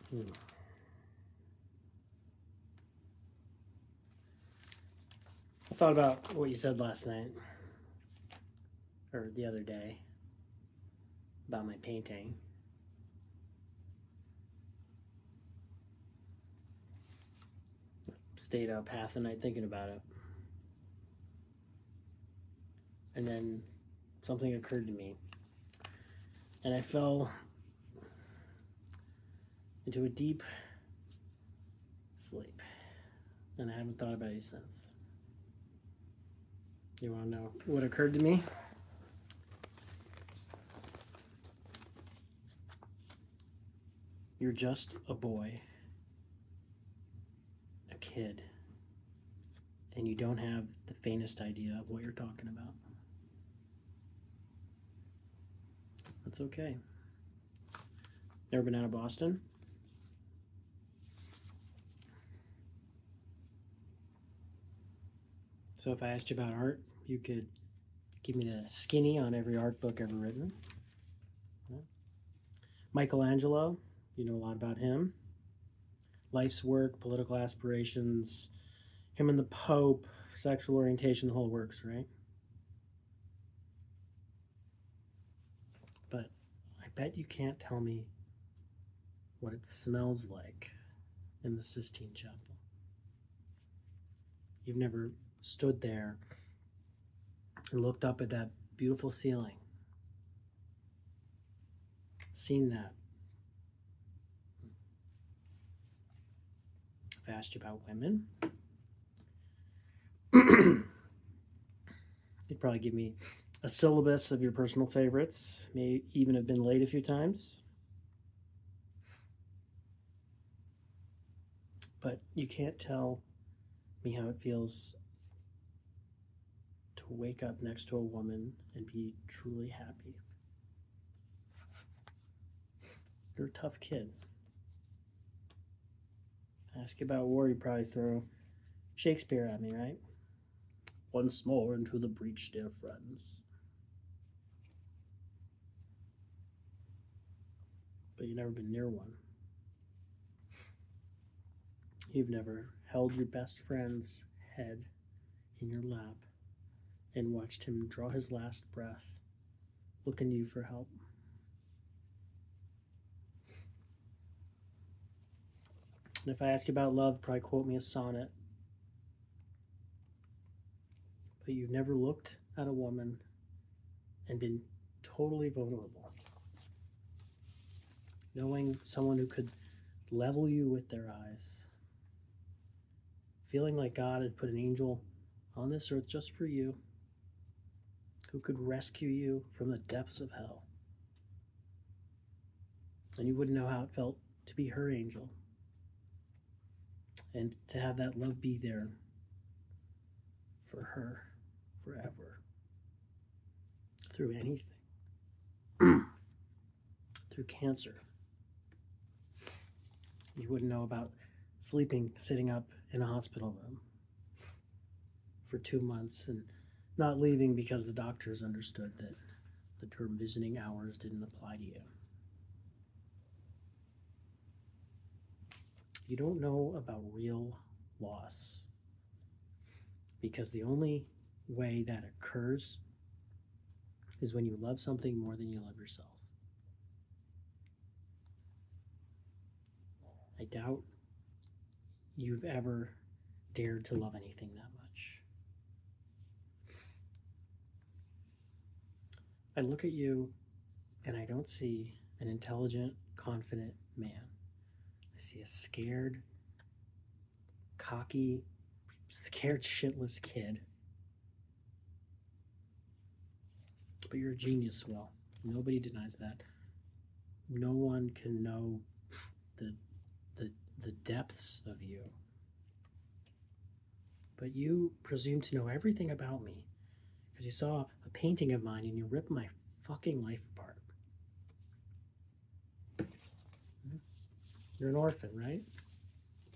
Hmm. I thought about what you said last night or the other day about my painting. Stayed up half the night thinking about it. And then something occurred to me. And I fell into a deep sleep. And I haven't thought about you since. You want to know what occurred to me? You're just a boy, a kid, and you don't have the faintest idea of what you're talking about. That's okay. Never been out of Boston? So if I asked you about art, you could give me the skinny on every art book ever written. Michelangelo, you know a lot about him. Life's work, political aspirations, him and the Pope, sexual orientation, the whole works, right? But I bet you can't tell me what it smells like in the Sistine Chapel. You've never stood there and looked up at that beautiful ceiling, seen that. I've asked you about women. You'd probably give me a syllabus of your personal favorites, may even have been late a few times. But you can't tell me how it feels to wake up next to a woman and be truly happy. You're a tough kid. Ask you about war, you probably throw Shakespeare at me, right? Once more into the breach, dear friends. But you've never been near one. You've never held your best friend's head in your lap and watched him draw his last breath, looking to you for help. And if I ask you about love, probably quote me a sonnet. But you've never looked at a woman and been totally vulnerable. Knowing someone who could level you with their eyes. Feeling like God had put an angel on this earth just for you, who could rescue you from the depths of hell. And you wouldn't know how it felt to be her angel. And to have that love be there for her forever. Through anything. Through cancer. You wouldn't know about sitting up in a hospital room for 2 months and not leaving because the doctors understood that the term visiting hours didn't apply to you. You don't know about real loss because the only way that occurs is when you love something more than you love yourself. I doubt you've ever dared to love anything that much. I look at you and I don't see an intelligent, confident man. I see a scared, cocky, scared shitless kid. But you're a genius, Will. Nobody denies that. No one can know the the depths of you. But you presume to know everything about me because you saw a painting of mine and you ripped my fucking life apart. You're an orphan, right?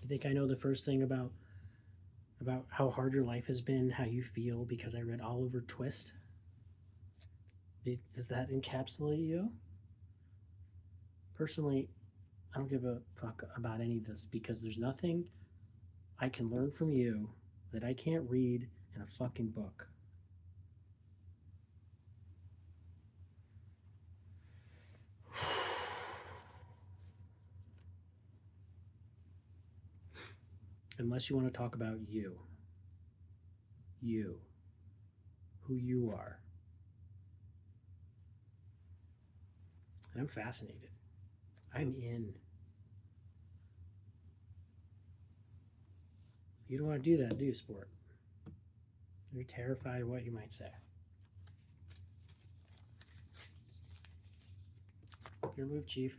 You think I know the first thing about how hard your life has been, how you feel because I read Oliver Twist? Does that encapsulate you? Personally, I don't give a fuck about any of this because there's nothing I can learn from you that I can't read in a fucking book. Unless you want to talk about you, who you are. And I'm fascinated. I'm in. You don't want to do that, do you, sport? You're terrified of what you might say. Your move, Chief.